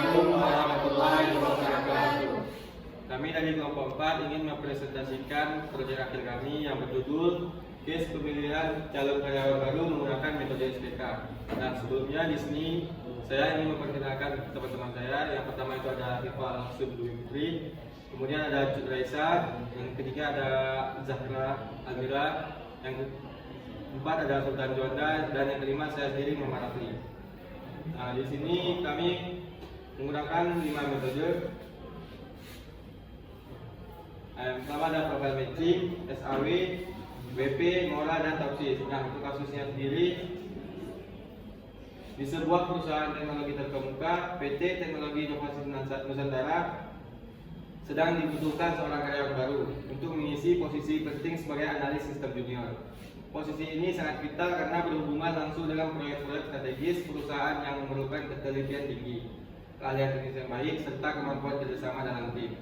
Assalamualaikum warahmatullahi wabarakatuh. Kami dari kelompok 4 ingin mempresentasikan proyek akhir kami yang berjudul Case Pemilihan Calon Karyawan Baru menggunakan metode SPK. Nah, sebelumnya di sini saya ingin memperkenalkan teman-teman saya. Yang pertama itu ada Rival Subdwi, kemudian ada Cut Raisa, yang ketiga ada Zahra Almira, yang keempat ada Sultan Juanda, dan yang kelima saya sendiri Muhammad Rafli. Nah, di sini kami menggunakan 5 metode. Pertama ada profile matching, SAW, WP, Mora, dan Topsis. Nah, untuk kasusnya sendiri, di sebuah perusahaan teknologi terkemuka, PT Teknologi Inovasi Nusantara sedang dibutuhkan seorang karyawan baru untuk mengisi posisi penting sebagai analis sistem junior. Posisi ini sangat vital karena berhubungan langsung dengan proyek-proyek strategis perusahaan yang memerlukan ketelitian tinggi, keahlian teknis yang baik, serta kemampuan kerjasama dalam tim.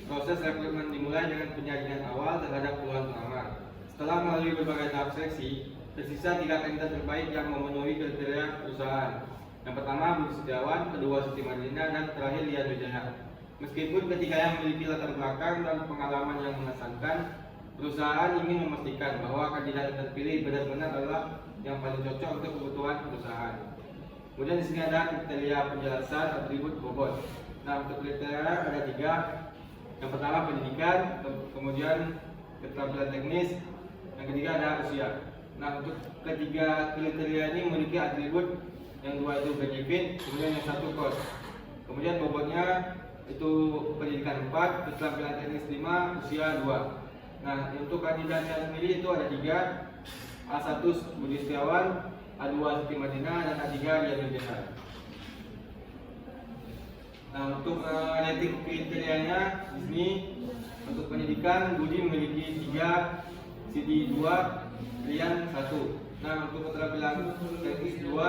Proses rekrutmen dimulai dengan penyaringan awal terhadap puluhan pelamar. Setelah melalui berbagai tahap seleksi, tersisa 3 kandidat terbaik yang memenuhi kriteria perusahaan. Yang pertama Budi Setiawan, kedua Siti Marlina, dan terakhir Lian Wijaya. Meskipun ketiganya memiliki latar belakang dan pengalaman yang mengesankan, perusahaan ingin memastikan bahwa kandidat yang terpilih benar-benar adalah yang paling cocok untuk kebutuhan perusahaan. Kemudian di sini ada kriteria penjelasan atribut bobot. Nah, untuk kriteria ada 3. Yang pertama pendidikan, kemudian keterampilan teknis, yang ketiga ada usia. Nah, untuk ketiga kriteria ini memiliki atribut, yang 2 itu benefit, kemudian yang 1 cost. Kemudian bobotnya itu pendidikan 4, keterampilan teknis 5, usia 2. Nah, untuk kandidatnya sendiri itu ada 3. A1 Budi Setiawan, A2 Siti Marlina, dan A3 Lian Wijaya. Nah, untuk rating kriterianya di sini untuk pendidikan Budi memiliki 3, Siti 2, Lian 1. Nah, untuk keterampilan teknis 2,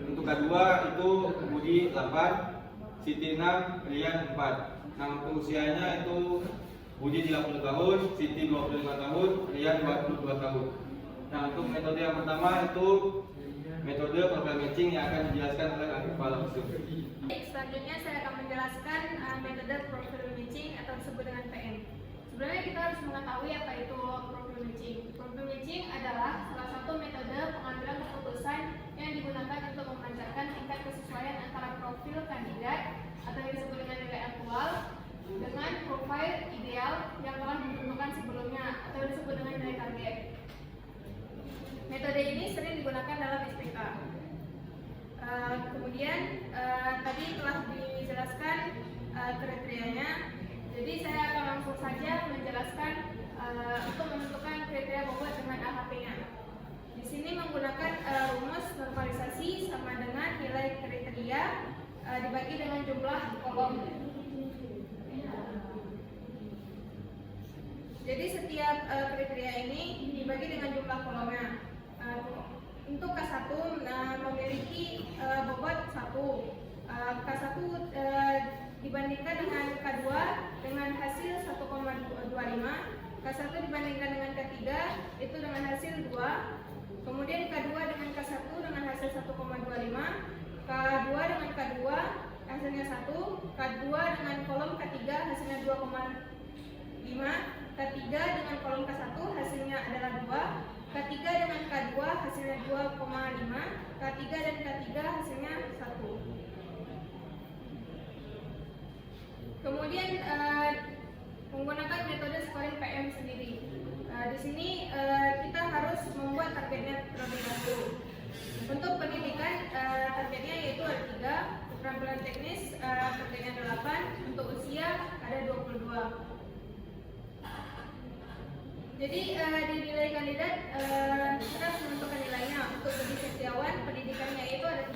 untuk K2 itu Budi 8, Siti 6, Lian 4. Nah, untuk usianya itu Budi 30 tahun, Siti 25 tahun, Lian 22 tahun. Nah, untuk metode yang pertama itu metode profile matching yang akan dijelaskan oleh Rival Subdwi. Selanjutnya saya akan menjelaskan metode profile matching atau disebut dengan PM. Sebenarnya kita harus mengetahui apa itu profile matching. Profile matching adalah salah satu metode pengambilan keputusan yang digunakan untuk memancarkan tingkat kesesuaian antara profil kandidat atau yang disebut dengan nilai aktual dengan profil ideal yang telah ditentukan sebelumnya atau disebut dengan nilai target. Metode ini sering digunakan dalam SPK. Kemudian tadi telah dijelaskan kriterianya, jadi saya akan langsung saja menjelaskan untuk menentukan kriteria bobot dengan AHP-nya. Di sini menggunakan rumus normalisasi sama dengan nilai kriteria dibagi dengan jumlah kolom. Jadi setiap kriteria ini dibagi dengan jumlah kolomnya. Untuk K1 memiliki bobot 1. K1 dibandingkan dengan K2 dengan hasil 1,25. K1 dibandingkan dengan K3 itu dengan hasil 2. Kemudian K2 dengan K1 dengan hasil 1,25. K2 dengan K2 hasilnya 1. K2 dengan kolom K3 hasilnya 2,5. K3 dengan kolom K1 hasilnya adalah 2. K3 dengan K2 hasilnya 2,5, K3 dan K3 hasilnya 1. Kemudian menggunakan metode scoring PM sendiri. Di sini kita harus membuat targetnya terlebih dahulu. Untuk pendidikan targetnya yaitu ada 3, keterampilan teknis targetnya ada 8, untuk usia ada 22. Jadi di nilai kandidat kita harus menentukan nilainya. Untuk Budi Setiawan pendidikannya itu ada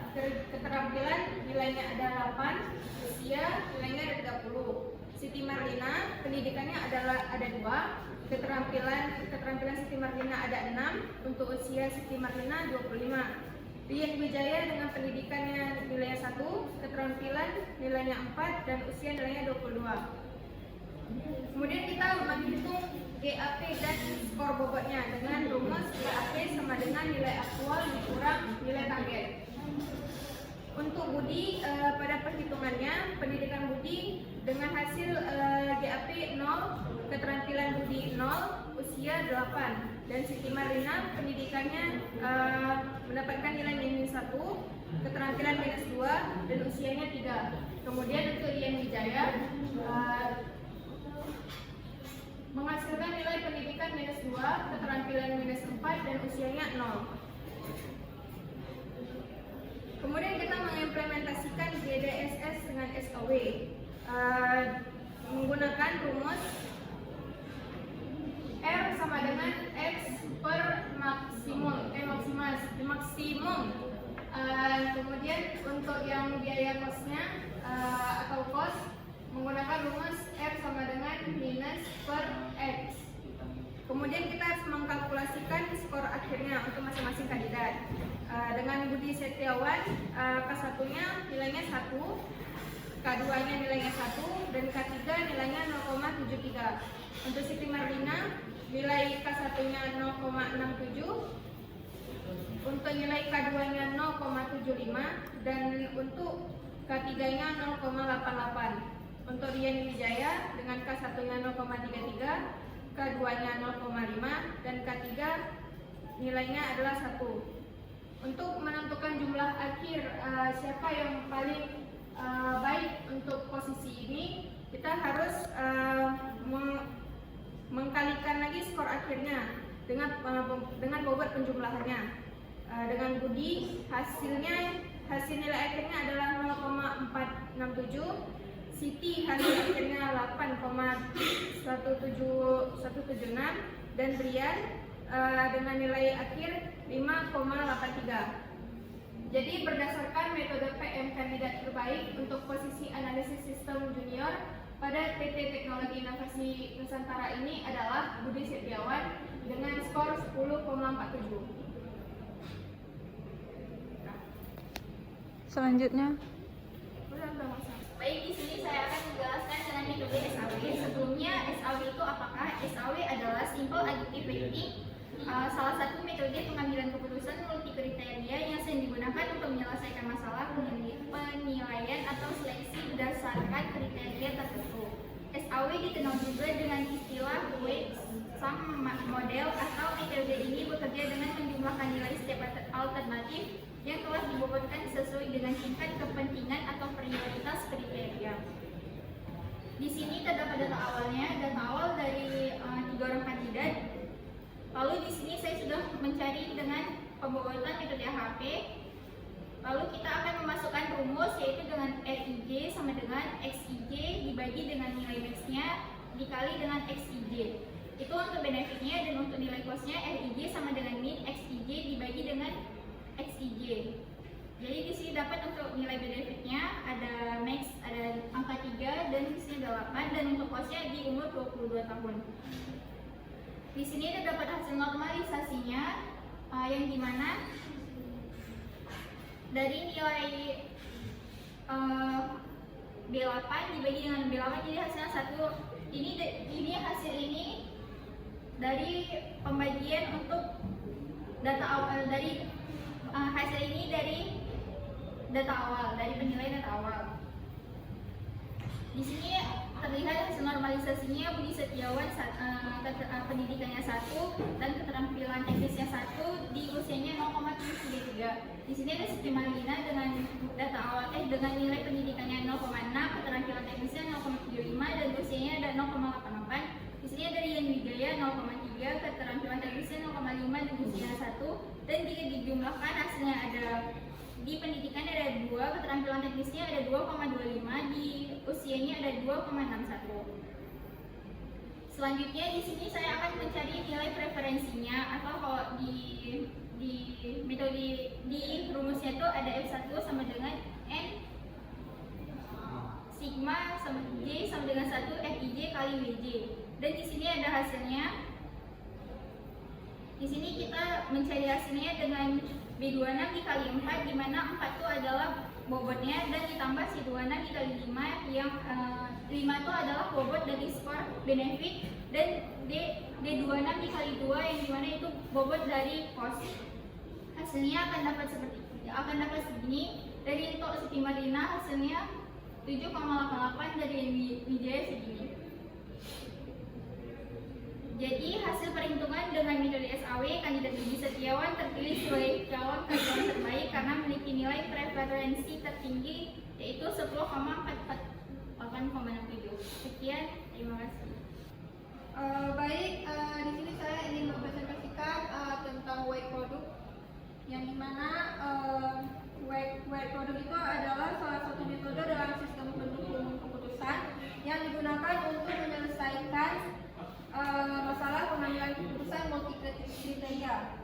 3, keterampilan nilainya ada 8, usia nilainya ada 30. Siti Marlina pendidikannya ada 2, keterampilan Siti Marlina ada 6, untuk usia Siti Marlina 25. Lian Wijaya dengan pendidikannya nilainya 1, keterampilan nilainya 4, dan usia nilainya 22. Kemudian kita menghitung GAP dan skor bobotnya dengan rumus GAP sama dengan nilai aktual dikurang nilai target. Untuk Budi pada pendidikan budi dengan hasil GAP 0, keterampilan budi 0, usia 8. Dan Siti Marlina pendidikannya mendapatkan nilai minus 1, keterampilan minus 2, dan usianya 3. Kemudian untuk Rian Wijaya menghasilkan nilai pendidikan minus 2, keterampilan minus 4, dan usianya 0. Kemudian kita mengimplementasikan GDSS dengan SAW menggunakan rumus R sama dengan X per maksimum. Kemudian untuk yang biaya kosnya atau kos menggunakan rumus R sama dengan minus per X. Kemudian kita harus mengkalkulasikan skor akhirnya untuk masing-masing kandidat. Dengan Budi Setiawan, K1-nya nilainya 1, K2-nya nilainya 1, dan K3 nilainya 0,73. Untuk Siti Marlina, nilai K1-nya 0,67, untuk nilai K2-nya 0,75, dan untuk K3-nya 0,88. Untuk Rian Wijaya dengan K1-nya 0,33, K2-nya 0,5, dan K3 nilainya adalah 1. Untuk menentukan jumlah akhir siapa yang paling baik untuk posisi ini, kita harus mengkalikan lagi skor akhirnya dengan bobot penjumlahannya. Dengan Budi hasil nilai akhirnya adalah 0,467, Siti hasil akhirnya 8,176, dan Brian dengan nilai akhir 5,83. Jadi berdasarkan metode PM kandidat terbaik untuk posisi analisis sistem junior pada PT Teknologi Inovasi Nusantara ini adalah Budi Setiawan dengan skor 10,47. Selanjutnya, baik, di sini saya akan menjelaskan dengan metode SAW. Sebelumnya, SAW itu apakah? SAW adalah simple additive weighting, salah satu metode pengambilan keputusan multi kriteria yang sering digunakan untuk menyelesaikan masalah penilaian atau seleksi berdasarkan kriteria tertentu. SAW dikenal juga dengan istilah weight sum model atau metode ini bekerja dengan menjumlahkan nilai setiap alternatif yang telah dibobotkan sesuai dengan tingkat kepentingan atau prioritas kriteria. Di sini terdapat data awalnya, data awal dari 3 orang kandidat. Lalu di sini saya sudah mencari dengan pembobotan metode HP. Lalu kita akan memasukkan rumus yaitu dengan RIJ sama dengan XIJ dibagi dengan nilai max-nya dikali dengan XIJ. Itu untuk benefitnya, dan untuk nilai cost-nya RIJ sama dengan min XIJ dibagi dengan XIJ. Jadi di sini dapat untuk nilai benefitnya ada max, ada angka 3, dan di sini ada 8, dan untuk cost-nya di umur 22 tahun. Di sini terdapat hasil normalisasinya yang dimana dari nilai B8 dibagi dengan B8 jadi hasilnya 1. Ini hasil ini dari pembagian untuk data awal, dari hasil ini dari data awal, dari penilaian data awal. Di sini terlihat hasil normalisasinya Budi Setiawan pendidikannya 1 dan keterampilan teknisnya 1, di usianya 0,73. Di sini ada Siti Marlina dengan data awal dengan nilai pendidikannya 0,6, keterampilan teknisnya 0,75, dan usianya ada 0,88. Di sini ada Rian Wijaya 0,3, keterampilan teknisnya 0,5, dan usianya 1. Dan jika dijumlahkan hasilnya ada di pendidikan ada 2, keterampilan teknisnya ada 2,25, di usianya ada 2,61. Selanjutnya di sini saya akan mencari nilai preferensinya, atau kalau di metode di rumusnya itu ada F1 sama dengan N sigma sama J sama dengan 1 FIJ kali WJ. Dan di sini ada hasilnya. Di sini kita mencari hasilnya dengan B26 dikali 4, di mana 4 itu adalah bobotnya, dan ditambah si 26 dikali 5 yang 5 itu adalah bobot dari skor benefit, dan D26 dikali 2 yang dimana itu bobot dari cost. Hasilnya akan dapat segini. Dari untuk Siti Marlina hasilnya 7,5 7,88 dari Wijaya segini. Jadi hasil perhitungan dengan metode SAW, kandidat Budi Setiawan terpilih sebagai calon karyawan terbaik karena memiliki nilai preferensi tertinggi yaitu 10,448,67. Sekian, terima kasih. Baik, di sini saya ingin mempresentasikan tentang weight product, yang dimana weight product itu adalah salah satu metode dalam sistem pendukung keputusan yang digunakan untuk menyelesaikan masalah pengambilan keputusan multi kriteria.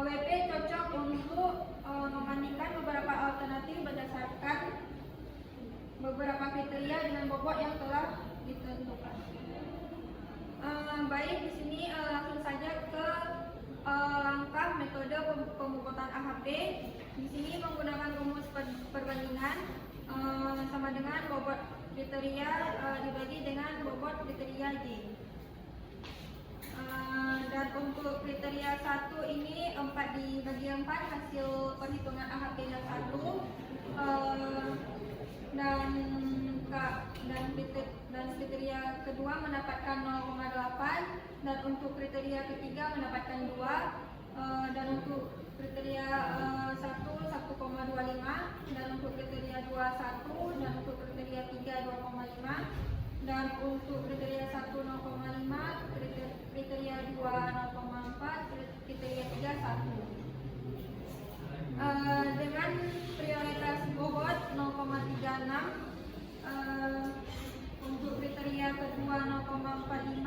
WP cocok untuk membandingkan beberapa alternatif berdasarkan beberapa kriteria dengan bobot yang telah ditentukan. Baik, di sini langsung saja ke langkah metode pembobotan AHP. Di sini menggunakan rumus perbandingan sama dengan bobot kriteria dibagi dengan bobot kriteria J. Dan untuk kriteria 1 ini 4 dibagi 4 hasil perhitungan AHP dan 1 dan kriteria kedua mendapatkan 0,8 dan untuk kriteria ketiga mendapatkan 2 dan untuk kriteria 1 1,25 dan untuk kriteria 2 1 dan untuk kriteria 3 2,5 dan untuk kriteria 1 0,5 kriteria 2 0,4 kriteria 3 1 dengan prioritas bobot 0,36 untuk kriteria kedua 0,45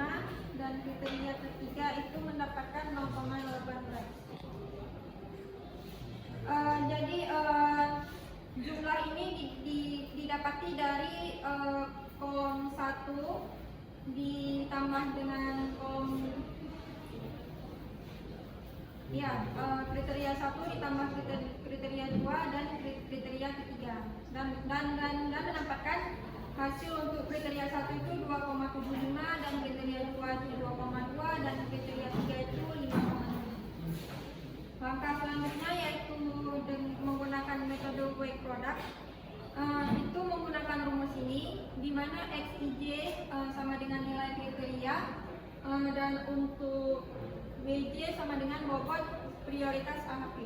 dan kriteria ketiga itu mendapatkan 0,18. Jadi jumlah ini didapati dari kolom 1 ditambah dengan kolom kriteria 1 ditambah kriteria 2 dan kriteria ketiga dan mendapatkan hasil untuk kriteria 1 itu 2,75 dan kriteria 2 itu 2,2 dan kriteria 3 itu 5,6. Langkah selanjutnya yaitu menggunakan metode weight product. Itu menggunakan rumus ini di mana XIJ sama dengan nilai kriteria dan untuk WJ sama dengan bobot prioritas AHP.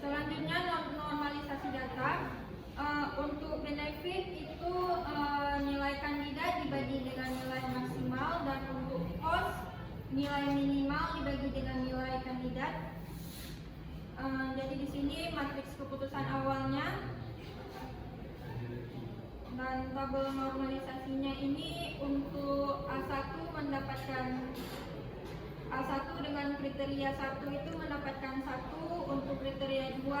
Selanjutnya normalisasi data. Untuk benefit itu nilai kandidat dibagi dengan nilai maksimal dan untuk cost nilai minimal dibagi dengan nilai kandidat. Jadi di sini matriks keputusan awalnya dan tabel normalisasinya ini untuk A1 mendapatkan A1 dengan kriteria 1 itu mendapatkan 1, untuk kriteria 2 1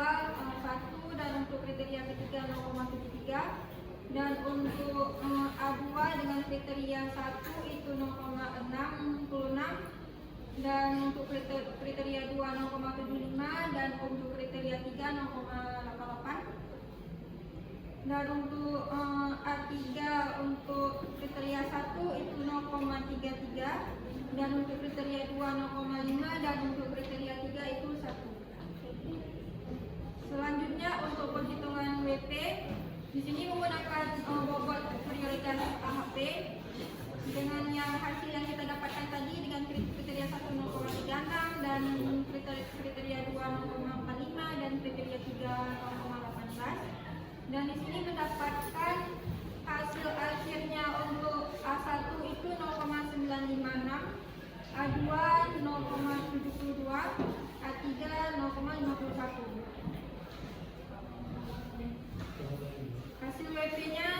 dan untuk kriteria ketiga 0,73 dan untuk A2 dengan kriteria 1 itu 0,66 dan untuk kriteria 2 0,75 dan untuk kriteria 3 0,88 dan untuk A3 untuk kriteria 1 itu 0,33 dan untuk kriteria 2 0,5 dan untuk kriteria 3 itu 1. Selanjutnya untuk perhitungan WP di sini menggunakan bobot prioritas AHP dengan yang hasil yang kita dapatkan tadi dengan kriteria 1 0,36 dan kriteria 2 0,45 dan kriteria 3 0,18 dan di sini mendapatkan hasil akhirnya untuk A1 itu 0,956, A2 0,72, A3 0,51. Hasil WP-nya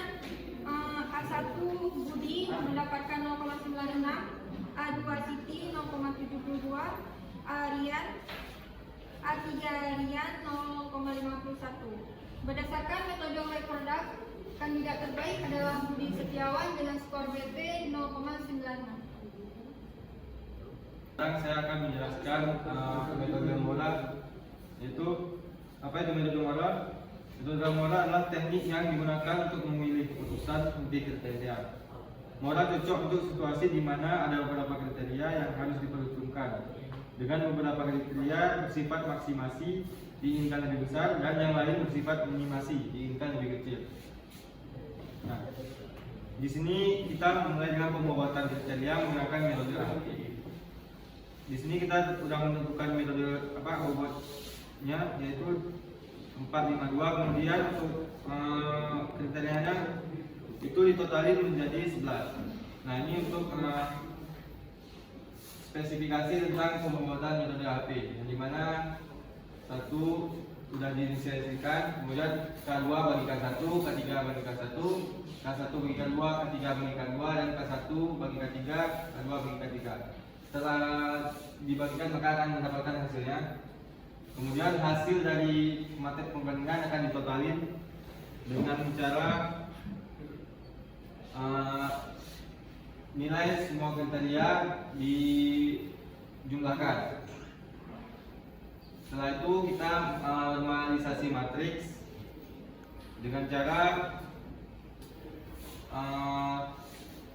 A1 Budi mendapatkan 0,96, A2 Siti 0,72, A Rian, A3 Rian 0,51. Berdasarkan metode weight product, kandidat terbaik adalah Budi Setiawan dengan skor BP 0,96. Sekarang saya akan menjelaskan metode MOLA, yaitu apa itu metode MOLA? Metode MOLA adalah teknik yang digunakan untuk memilih keputusan multi kriteria. MOLA cocok untuk situasi di mana ada beberapa kriteria yang harus diperhitungkan. Dengan beberapa kriteria bersifat maksimasi diinginkan lebih besar, dan yang lain bersifat minimasi, diinginkan lebih kecil. Nah, di sini kita mulai dengan pembuatan kriteria menggunakan metode AHP. Di sini kita sudah menentukan metode bobotnya, yaitu 452. Kemudian untuk kriterianya itu ditotalin menjadi 11. Nah, ini untuk spesifikasi tentang pembuatan metode AHP, yang dimana satu sudah diinisiasikan, kemudian K2 bagikan 1, K3 bagikan 1, K1 bagikan 2, K3 bagikan 2, dan K1 bagikan 3, K2 bagikan 3. Setelah dibagikan maka akan mendapatkan hasilnya. Kemudian hasil dari materi perbandingan akan ditotalin dengan cara nilai semua kriteria dijumlahkan. Setelah itu kita normalisasi matriks dengan cara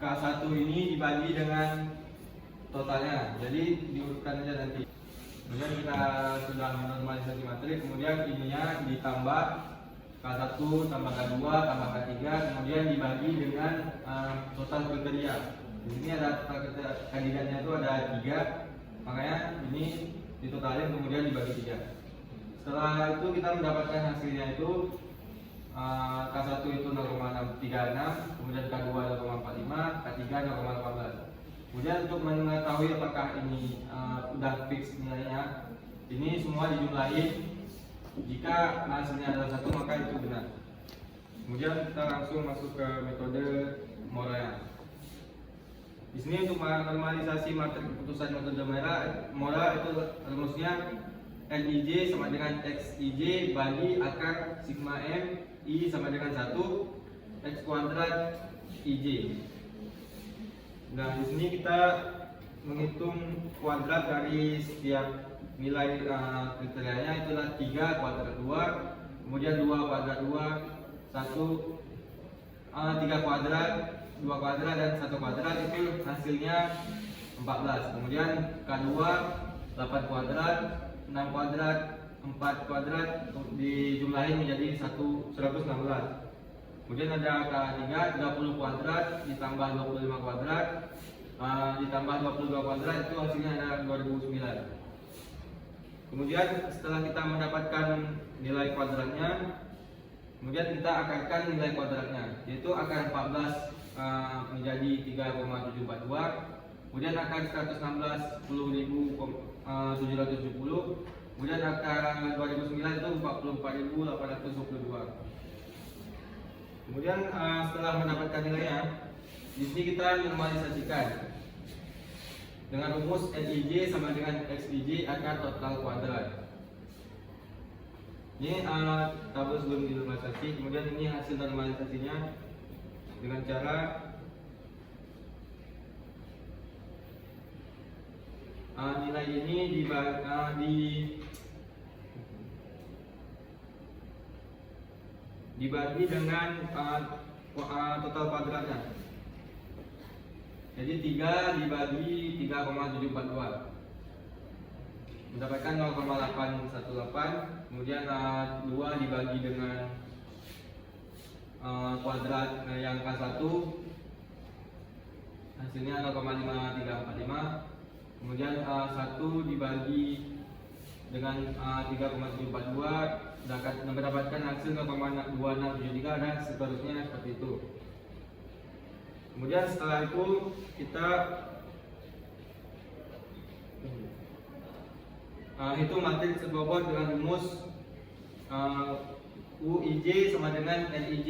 K1 ini dibagi dengan totalnya, jadi diurutkan aja nanti. Kemudian kita sudah normalisasi matriks, kemudian ininya ditambah K1 tambah K2 tambah K3, kemudian dibagi dengan total kriteria. Di sini ada total kandidatnya itu ada 3, makanya ini ditotalin kemudian dibagi 3. Setelah itu kita mendapatkan hasilnya itu K1 itu 0,636, kemudian K2 0,45, K3 0,18. Kemudian untuk mengetahui apakah ini sudah fix nilainya, ini semua dijumlahin. Jika hasilnya adalah 1 maka itu benar. Kemudian kita langsung masuk ke metode Mora. Di sini untuk normalisasi matriks keputusan metode Mora itu rumusnya Lij sama dengan Xij bagi akar sigma M I sama dengan 1 X kuadrat Ij. Nah, di sini kita menghitung kuadrat dari setiap nilai kriterianya, itulah 3 kuadrat 2, kemudian 2 kuadrat 2, 3 kuadrat, 2 kuadrat, dan 1 kuadrat, itu hasilnya 14. Kemudian K2 8 kuadrat, 6 kuadrat, 4 kuadrat dijumlahin menjadi 116. Kemudian ada K3 30 kuadrat ditambah 25 kuadrat ditambah 22 kuadrat, itu hasilnya ada 2009. Kemudian setelah kita mendapatkan nilai kuadratnya, kemudian kita akarkan nilai kuadratnya, yaitu akar 14 menjadi 3,742, kemudian akar 116 10.770, kemudian akar 2009 itu 44.822. Kemudian setelah mendapatkan nilainya, di sini kita normalisasikan dengan rumus Lij sama dengan Xij akar total kuadrat. Ini tabel sebelum dinormalisasi. Kemudian ini hasil normalisasinya dengan cara nilai ini dibagi dengan total kuadratnya. Jadi 3 dibagi 3,742 mendapatkan 0,818. Kemudian 2 dibagi dengan kuadrat yang K1 hasilnya 0,5345. Kemudian 1 dibagi dengan 3,742 mendapatkan hasil 0,2673, dan seterusnya seperti itu. Kemudian setelah itu kita hitung matriks bobot dengan rumus Uij sama dengan Lij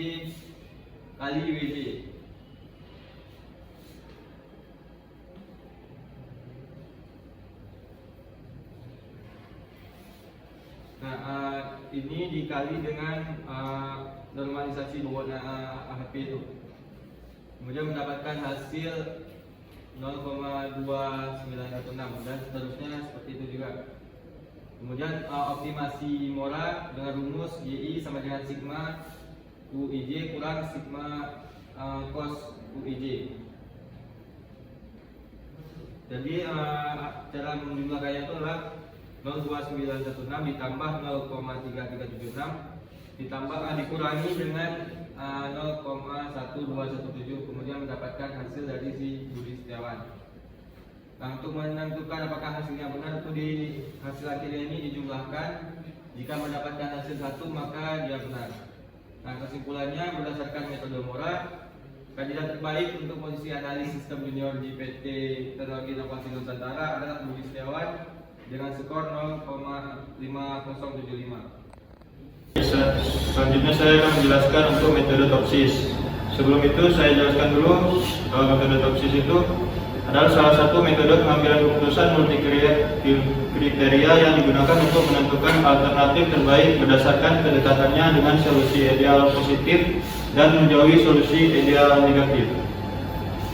kali Wj. Nah, ini dikali dengan normalisasi bobot AHP itu, kemudian mendapatkan hasil 0,2916, dan seterusnya seperti itu juga. Kemudian optimasi Mora dengan rumus Yi sama dengan sigma Uij kurang sigma cos Uij. Jadi cara menjumlahkannya itu adalah 02916 ditambah 0,3376 ditambah dikurangi dengan 0,1217, kemudian mendapatkan hasil dari si Budi Setiawan. Nah, untuk menentukan apakah hasilnya benar, itu di hasil akhirnya ini dijumlahkan. Jika mendapatkan hasil 1 maka dia benar. Nah, kesimpulannya berdasarkan metode Mora, kandidat terbaik untuk posisi analis sistem junior di PT Teknologi Inovasi Nusantara adalah Budi Setiawan dengan skor 0,5075. Selanjutnya saya akan menjelaskan untuk metode topsis. Sebelum itu saya jelaskan dulu metode topsis itu adalah salah satu metode pengambilan keputusan multi kriteria yang digunakan untuk menentukan alternatif terbaik berdasarkan kedekatannya dengan solusi ideal positif dan menjauhi solusi ideal negatif.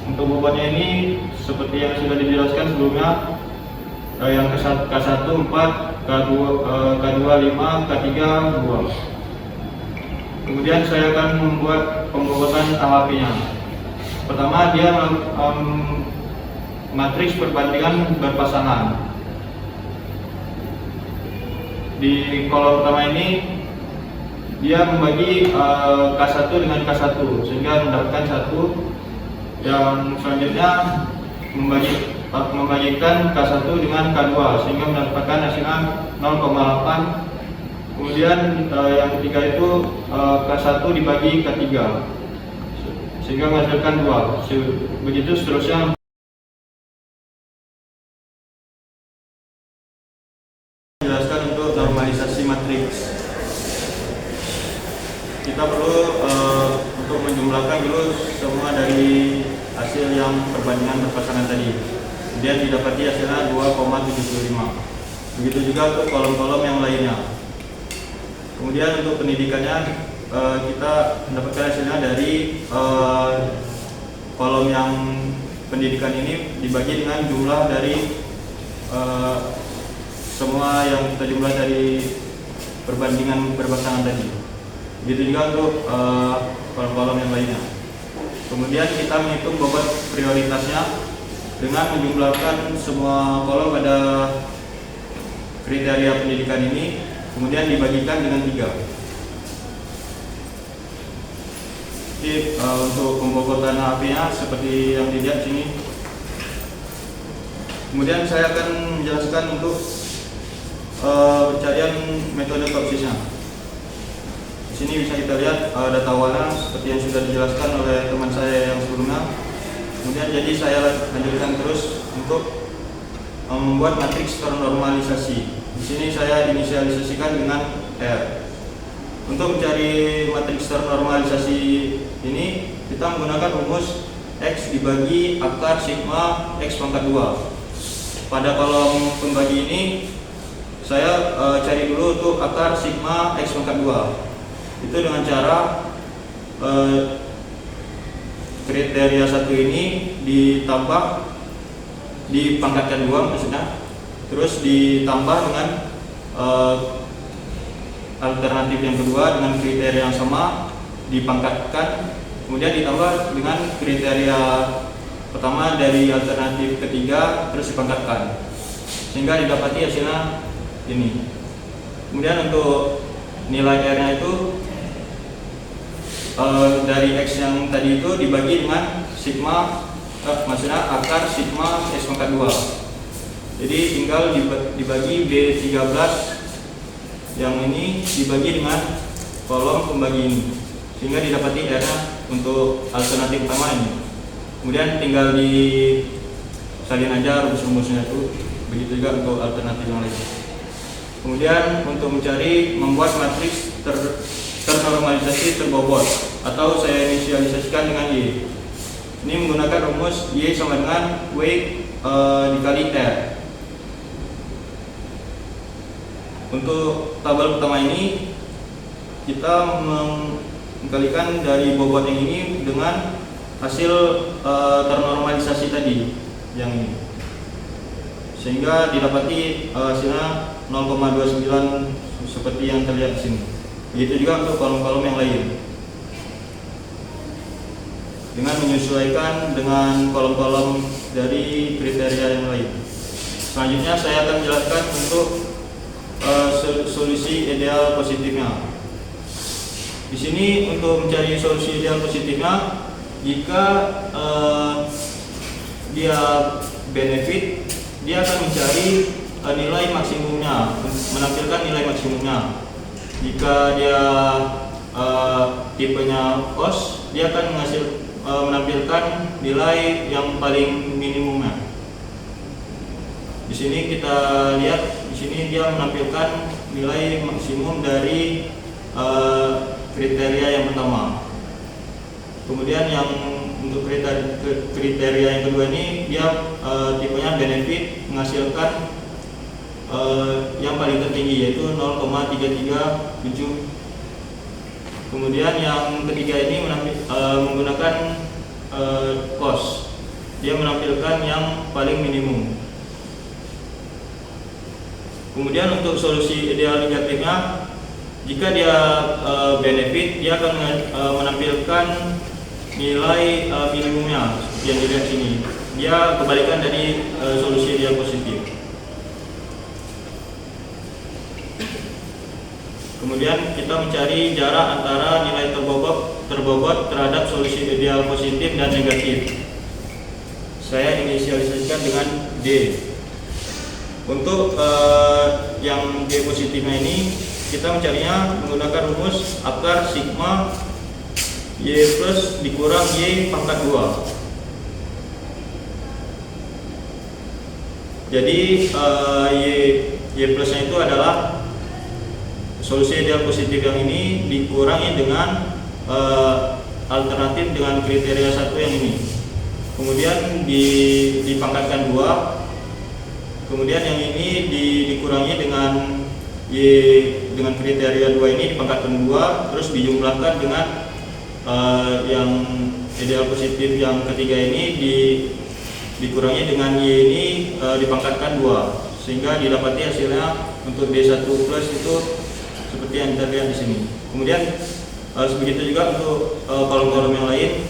Untuk bobotnya ini seperti yang sudah dijelaskan sebelumnya, yang K1 4, K2 5, K3 2. Kemudian saya akan membuat pembobotan AHP-nya. Pertama, dia matriks perbandingan berpasangan. Di kolom pertama ini dia membagi K1 dengan K1 sehingga mendapatkan 1, dan selanjutnya membagikan K1 dengan K2 sehingga mendapatkan hasilnya 0,8. Kemudian yang ketiga itu K1 dibagi K3 sehingga menghasilkan 2. Begitu seterusnya. Jelaskan untuk normalisasi matriks. Kita perlu untuk menjumlahkan dulu semua dari hasil yang perbandingan berpasangan tadi. Kemudian didapati hasilnya 2,75. Begitu juga untuk kolom-kolom yang lainnya. Kemudian untuk pendidikannya kita mendapatkan hasilnya dari kolom yang pendidikan ini dibagi dengan jumlah dari semua yang kita jumlah dari perbandingan berpasangan tadi. Begitu juga untuk kolom-kolom yang lainnya. Kemudian kita menghitung bobot prioritasnya dengan menjumlahkan semua kolom pada kriteria pendidikan ini, kemudian dibagikan dengan 3. Jadi untuk pembobotan AHP-nya seperti yang dilihat sini. Kemudian saya akan menjelaskan untuk pencarian metode topsisnya. Di sini bisa kita lihat data awalnya seperti yang sudah dijelaskan oleh teman saya yang sebelumnya. Kemudian jadi saya lanjutkan terus untuk membuat matriks ternormalisasi. Di sini saya inisialisasikan dengan R. Untuk mencari matriks ternormalisasi ini kita menggunakan rumus X dibagi akar sigma X pangkat 2. Pada kolom pembagi ini saya cari dulu untuk akar sigma X pangkat 2. Itu dengan cara kriteria 1 ini ditambah, dipangkatkan 2 maksudnya, terus ditambah dengan alternatif yang kedua dengan kriteria yang sama dipangkatkan, kemudian ditambah dengan kriteria pertama dari alternatif ketiga terus dipangkatkan sehingga didapati hasilnya ini. Kemudian untuk nilai R-nya itu dari X yang tadi itu dibagi dengan sigma, maksudnya akar sigma X pangkat 2. Jadi tinggal dibagi B13 yang ini dibagi dengan kolom pembagi ini sehingga didapati R-nya untuk alternatif pertama ini. Kemudian tinggal disalin aja rumus-rumusnya itu. Begitu juga untuk alternatif yang lain. Kemudian untuk membuat matriks ternormalisasi terbobot atau saya inisialisasikan dengan Y. Ini menggunakan rumus Y sama dengan W dikali R. Untuk tabel pertama ini kita mengkalikan dari bobot yang ini dengan hasil ternormalisasi tadi yang ini, sehingga didapati hasilnya 0,29 seperti yang terlihat di sini. Begitu juga untuk kolom-kolom yang lain dengan menyesuaikan dengan kolom-kolom dari kriteria yang lain. Selanjutnya saya akan jelaskan untuk solusi ideal positifnya. Di sini untuk mencari solusi ideal positifnya, jika dia benefit, dia akan mencari nilai maksimumnya, menampilkan nilai maksimumnya. Jika dia tipenya cost, dia akan menampilkan nilai yang paling minimumnya. Di sini kita lihat, di sini dia menampilkan nilai maksimum dari kriteria yang pertama. Kemudian yang untuk kriteria yang kedua ini, dia tipenya benefit, menghasilkan yang paling tertinggi yaitu 0,337. Kemudian yang ketiga ini menggunakan cost, dia menampilkan yang paling minimum. Kemudian untuk solusi ideal negatifnya, jika dia benefit, dia akan menampilkan nilai minimumnya seperti yang dilihat sini. Dia kebalikan dari solusi ideal positif. Kemudian kita mencari jarak antara nilai terbobot terhadap solusi ideal positif dan negatif. Saya inisialisasikan dengan D. Untuk yang D positifnya ini, kita mencarinya menggunakan rumus akar sigma Y plus dikurang Y pangkat 2. Jadi Y plusnya itu adalah solusi ideal positif yang ini dikurangi dengan alternatif dengan kriteria 1 yang ini. Kemudian dipangkatkan 2. Kemudian yang ini dikurangi dengan Y dengan kriteria 2 ini dipangkatkan 2, terus dijumlahkan dengan yang ideal positif yang ketiga ini dikurangi dengan Y ini dipangkatkan 2, sehingga didapati hasilnya untuk D1 plus itu seperti yang kita lihat di sini. Kemudian begitu juga untuk kolom-kolom yang lain,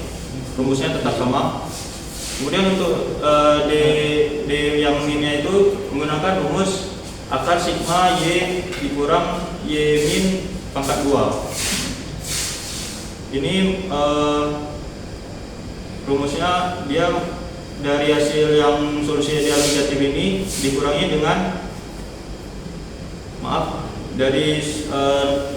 rumusnya tetap sama. Kemudian untuk D yang minnya itu menggunakan rumus akar sigma Y dikurang Y min pangkat 2. Ini rumusnya dia dari hasil yang solusi ideal negatif ini dikurangi dengan dari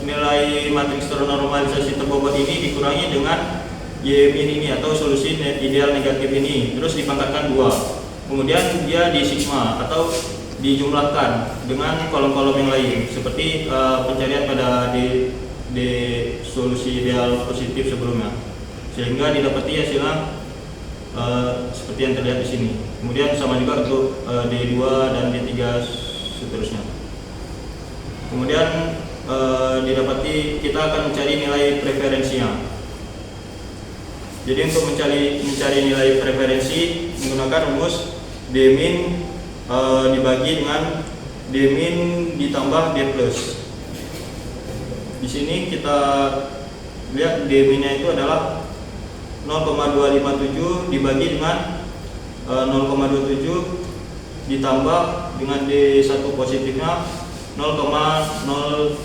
nilai matriks ternormalisasi terbobot ini dikurangi dengan Y min ini atau solusi ideal negatif ini, terus dipangkatkan 2. Kemudian dia di sigma atau dijumlahkan dengan kolom-kolom yang lain seperti pencarian pada D solusi ideal positif sebelumnya, sehingga didapati hasilnya seperti yang terlihat di sini. Kemudian sama juga untuk D2 dan D3 seterusnya. Kemudian didapati kita akan mencari nilai preferensinya. Jadi untuk mencari nilai preferensi menggunakan rumus D min dibagi dengan D min ditambah D plus. Di sini kita lihat D minnya itu adalah 0,257 dibagi dengan 0,27 ditambah dengan D1 positifnya 0,032.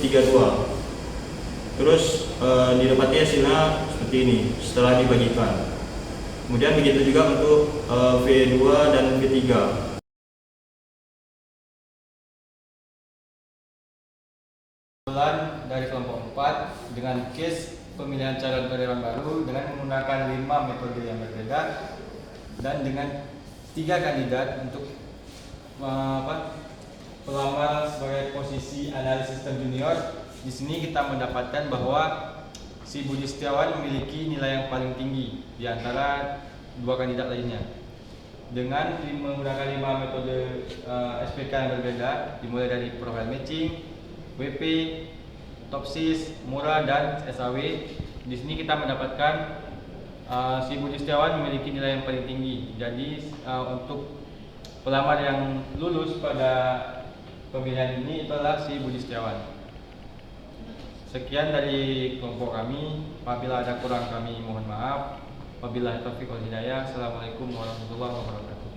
Terus didapati hasilnya seperti ini setelah dibagikan. Kemudian begitu juga untuk V2 dan V3. Dari kelompok 4 dengan case pemilihan calon karyawan baru dengan menggunakan 5 metode yang berbeda dan dengan 3 kandidat untuk pelamar sebagai posisi analis sistem junior. Di sini kita mendapatkan bahwa si Budi Setiawan memiliki nilai yang paling tinggi di antara 2 kandidat lainnya. Dengan menggunakan 5 metode SPK yang berbeda, dimulai dari profile matching, WP, Topsis, Mura, dan SAW. Di sini kita mendapatkan si Budi Setiawan memiliki nilai yang paling tinggi. Jadi untuk pelamar yang lulus pada pemilihan ini itulah si Budi Setiawan. Sekian dari kelompok kami. Apabila ada kurang kami mohon maaf. Wabillahi taufiq wal hidayah. Assalamualaikum warahmatullahi wabarakatuh.